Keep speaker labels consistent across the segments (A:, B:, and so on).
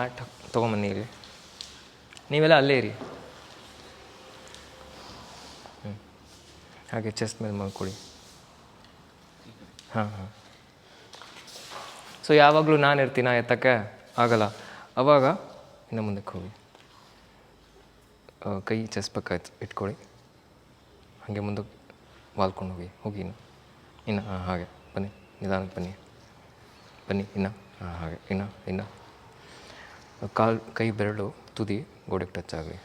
A: Mat ತೊಗೊಂಬನ್ನಿ ಇಲ್ಲಿ. ನೀವೆಲ್ಲ ಅಲ್ಲೇ ಇರಿ. ಹಾಗೆ ಚೆಸ್ಟ್ ಮೇಲೆ ಮಾಡ್ಕೊಳ್ಳಿ. ಹಾಂ. ಸೊ ಯಾವಾಗಲೂ ನಾನು ಇರ್ತೀನ ಎತ್ತಕ್ಕೆ ಆಗಲ್ಲ, ಆವಾಗ ಇನ್ನು ಮುಂದಕ್ಕೆ ಹೋಗಿ ಕೈ ಚೆಸ್ಟ್ ಪಕ್ಕ ಇಟ್ಕೊಳ್ಳಿ. ಹಾಗೆ ಮುಂದಕ್ಕೆ ವಾಲ್ಕೊಂಡು ಹೋಗಿ ಇನ್ನು ಹಾಗೆ ಬನ್ನಿ, ನಿಧಾನಕ್ಕೆ ಬನ್ನಿ ಇನ್ನು ಹಾಗೆ ಇನ್ನು ಕೈ ಬೆರಳು ತುದಿ ಗೋಡೆಗೆ ಟಚ್ ಆಗಲಿ.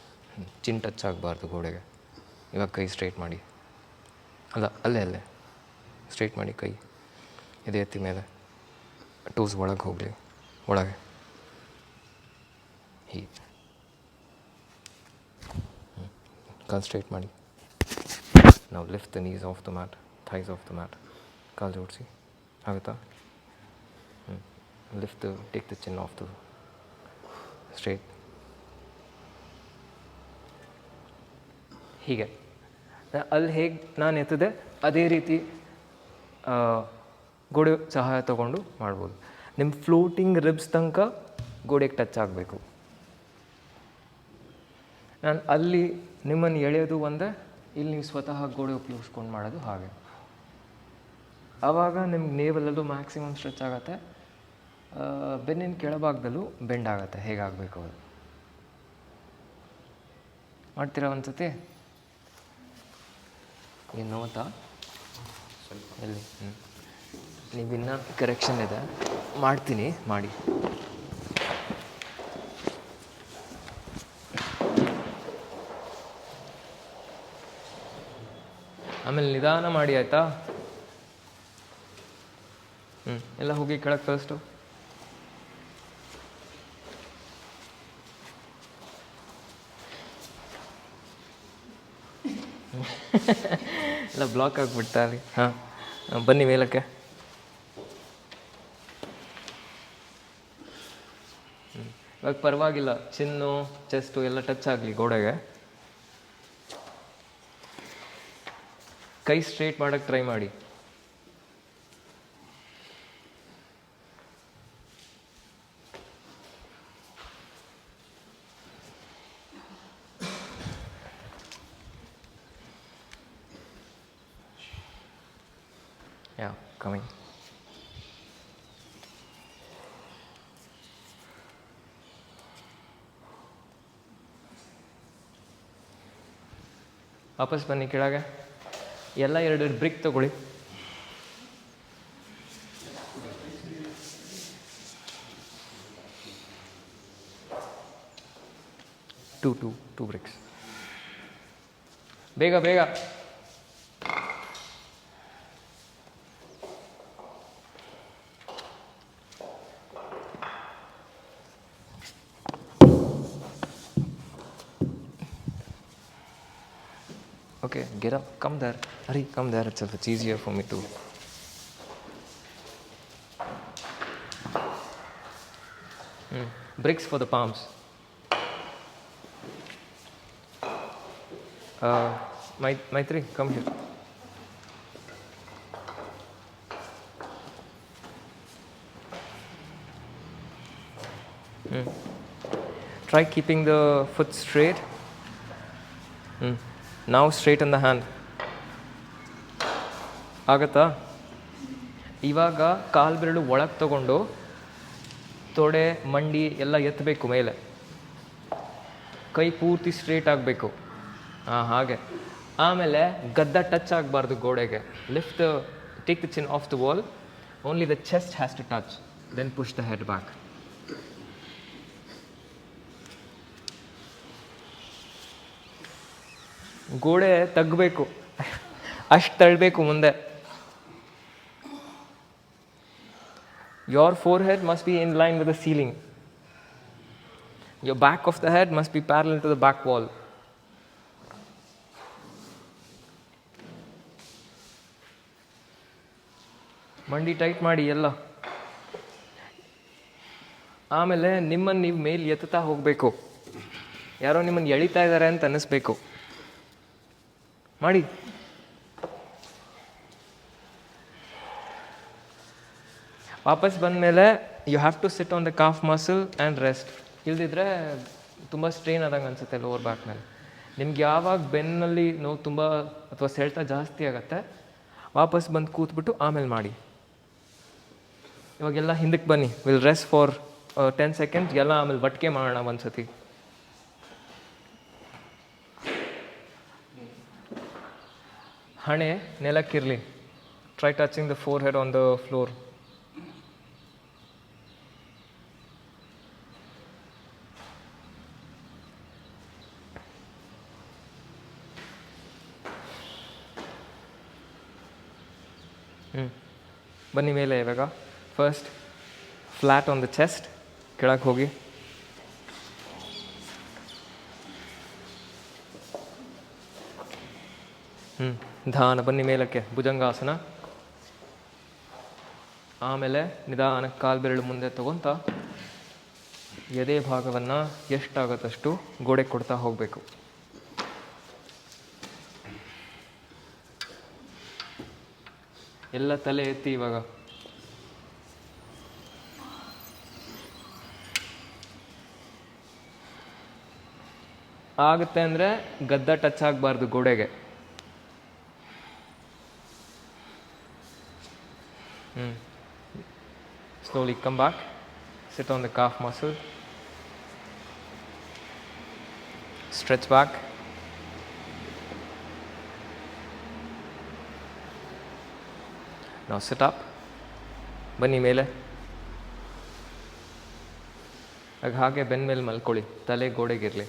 A: ಚಿನ್ ಟಚ್ ಆಗಬಾರ್ದು ಗೋಡೆಗೆ. ಇವಾಗ ಕೈ ಸ್ಟ್ರೈಟ್ ಮಾಡಿ, ಅಲ್ಲೇ ಸ್ಟ್ರೈಟ್ ಮಾಡಿ. ಕೈ ಎದೆ ಎತ್ತಿ ಮೇಲೆ, ಟೂಸ್ ಒಳಗೆ ಹೋಗಲಿ, ಒಳಗೆ ಹೀಗೆ. ಕಾಲು ಸ್ಟ್ರೈಟ್ ಮಾಡಿ. ನಾವು lift the knees of the mat, thighs of the mat. ಕಾಲು ಜೋಡಿಸಿ, ಆಗುತ್ತಾ? Lift take the chin of the straight. ಹೀಗೆ ಅಲ್ಲಿ ಹೇಗೆ ನಾನು ಎತ್ತದೆ ಅದೇ ರೀತಿ ಗೋಡೆ ಸಹಾಯ ತೊಗೊಂಡು ಮಾಡ್ಬೋದು. ನಿಮ್ಮ ಫ್ಲೋಟಿಂಗ್ ರಿಬ್ಸ್ ತನಕ ಗೋಡೆಗೆ ಟಚ್ ಆಗಬೇಕು. ನಾನು ಅಲ್ಲಿ ನಿಮ್ಮನ್ನು ಎಳೆಯೋದು ಒಂದೇ, ಇಲ್ಲಿ ನೀವು ಸ್ವತಃ ಗೋಡೆ ಉಪಯೋಗಿಸ್ಕೊಂಡು ಮಾಡೋದು ಹಾಗೆ. ಆವಾಗ ನಿಮ್ಗೆ ನೇವಲ್ಲೂ ಮ್ಯಾಕ್ಸಿಮಮ್ ಸ್ಟ್ರೆಚ್ ಆಗುತ್ತೆ, ಬೆನ್ನಿನ ಕೆಳಭಾಗದಲ್ಲೂ ಬೆಂಡ್ ಆಗುತ್ತೆ. ಹೇಗಾಗಬೇಕು ಅದು ಮಾಡ್ತೀರಾ ಒಂದ್ಸತಿ? ಏನು ನೋತಾ ಎಲ್ಲಿ? ನೀವಿನ್ನ ಕರೆಕ್ಷನ್ ಇದೆ, ಮಾಡ್ತೀನಿ, ಮಾಡಿ. ಆಮೇಲೆ ನಿಧಾನ ಮಾಡಿ, ಆಯಿತಾ? ಎಲ್ಲ ಹೋಗಿ ಕೆಳಗೆ ಫಸ್ಟು. ಎಲ್ಲ ಬ್ಲಾಕ್ ಆಗಿಬಿಡ್ತಾ ಅಲ್ಲಿ. ಹಾಂ, ಬನ್ನಿ ಮೇಲಕ್ಕೆ. ಇವಾಗ ಪರವಾಗಿಲ್ಲ, ಚಿನ್ನು ಚೆಸ್ಟು ಎಲ್ಲ ಟಚ್ ಆಗಲಿ ಗೋಡೆಗೆ. ಕೈ ಸ್ಟ್ರೇಟ್ ಮಾಡೋಕ್ಕೆ ಟ್ರೈ ಮಾಡಿ. Coming. ವಾಪಸ್ ಬನ್ನಿ ಕೆಳಗೆ. ಎಲ್ಲ 2 ಬ್ರಿಕ್ ತಗೊಳ್ಳಿ. Two bricks. ಬೇಗ. Okay, get up, come there. Hurry, come there itself. It's easier for me to. Bricks for the palms. Maitri, come here. Try keeping the foot straight. Now straighten the hand. ಆಗುತ್ತಾ? ಇವಾಗ ಕಾಲು ಬೆರಳು ಒಳಗೆ ತಗೊಂಡು ತೊಡೆ ಮಂಡಿ ಎಲ್ಲ ಎತ್ತಬೇಕು ಮೇಲೆ. ಕೈ ಪೂರ್ತಿ ಸ್ಟ್ರೇಟ್ ಆಗಬೇಕು. ಹಾಗೆ. ಆಮೇಲೆ ಗದ್ದ ಟಚ್ ಆಗಬಾರ್ದು ಗೋಡೆಗೆ. Lift take the chin of the wall. Only the chest has to touch. Then push the head back. ಗೋಡೆ ತಗ್ಬೇಕು, ಅಷ್ಟು ತಳ್ಳಬೇಕು ಮುಂದೆ. Your forehead must be in line with the ceiling. Your back of the head must be parallel to the back wall. ಮಂಡಿ tight ಮಾಡಿ ಎಲ್ಲ. ಆಮೇಲೆ ನಿಮ್ಮನ್ನು ನೀವು ಮೇಲೆ ಎತ್ತುತ್ತಾ ಹೋಗಬೇಕು. ಯಾರೋ ನಿಮ್ಮನ್ನು ಎಳಿತಾ ಇದ್ದಾರೆ ಅಂತ ಅನ್ನಿಸ್ಬೇಕು. ಮಾಡಿ. ವಾಪಸ್ ಬಂದ ಮೇಲೆ you have to sit on the calf muscle and rest. ಇಲ್ದಿದ್ರೆ ತುಂಬ ಸ್ಟ್ರೈನ್ ಆದಂಗೆ ಅನಿಸುತ್ತೆ ಲೋವರ್ ಬ್ಯಾಕ್ನಲ್ಲಿ. ನಿಮ್ಗೆ ಯಾವಾಗ ಬೆನ್ನಲ್ಲಿ ನೋವು ತುಂಬ ಅಥವಾ ಸೆಳೆತ ಜಾಸ್ತಿ ಆಗುತ್ತೆ, ವಾಪಸ್ ಬಂದು ಕೂತ್ಬಿಟ್ಟು ಆಮೇಲೆ ಮಾಡಿ. ಇವಾಗೆಲ್ಲ ಹಿಂದಕ್ಕೆ ಬನ್ನಿ. Will rest for 10 seconds. ಎಲ್ಲ ಆಮೇಲೆ ಒಟ್ಟಿಗೆ ಮಾಡೋಣ ಒಂದು ಸತಿ. ಹಣೆ ನೆಲಕ್ಕಿರಲಿ. Try touching the forehead on the floor. ಬನ್ನಿ ಮೇಲೆ. ಇವಾಗ first flat on the chest, ಕೆಳಗೆ ಹೋಗಿ. ನಿಧಾನ ಬನ್ನಿ ಮೇಲಕ್ಕೆ, ಭುಜಂಗಾಸನ. ಆಮೇಲೆ ನಿಧಾನಕ್ಕೆ ಕಾಲು ಬೆರಳು ಮುಂದೆ ತಗೊತ ಎದೆ ಭಾಗವನ್ನು ಎಷ್ಟಾಗುತ್ತಷ್ಟು ಗೋಡೆ ಕೊಡ್ತಾ ಹೋಗಬೇಕು. ಎಲ್ಲ ತಲೆ ಎತ್ತಿ. ಇವಾಗ ಆಗುತ್ತೆ ಅಂದರೆ ಗದ್ದ ಟಚ್ ಆಗಬಾರ್ದು ಗೋಡೆಗೆ. Slowly come back. Sit on the calf muscle. Stretch back. Now sit up. ಬನ್ನಿ ಮೇಲೆ. ಹಾಗೆ ಬೆನ್ನ ಮೇಲೆ ಮಲ್ಕೊಳ್ಳಿ, ತಲೆ ಗೋಡೆಗಿರಲಿ.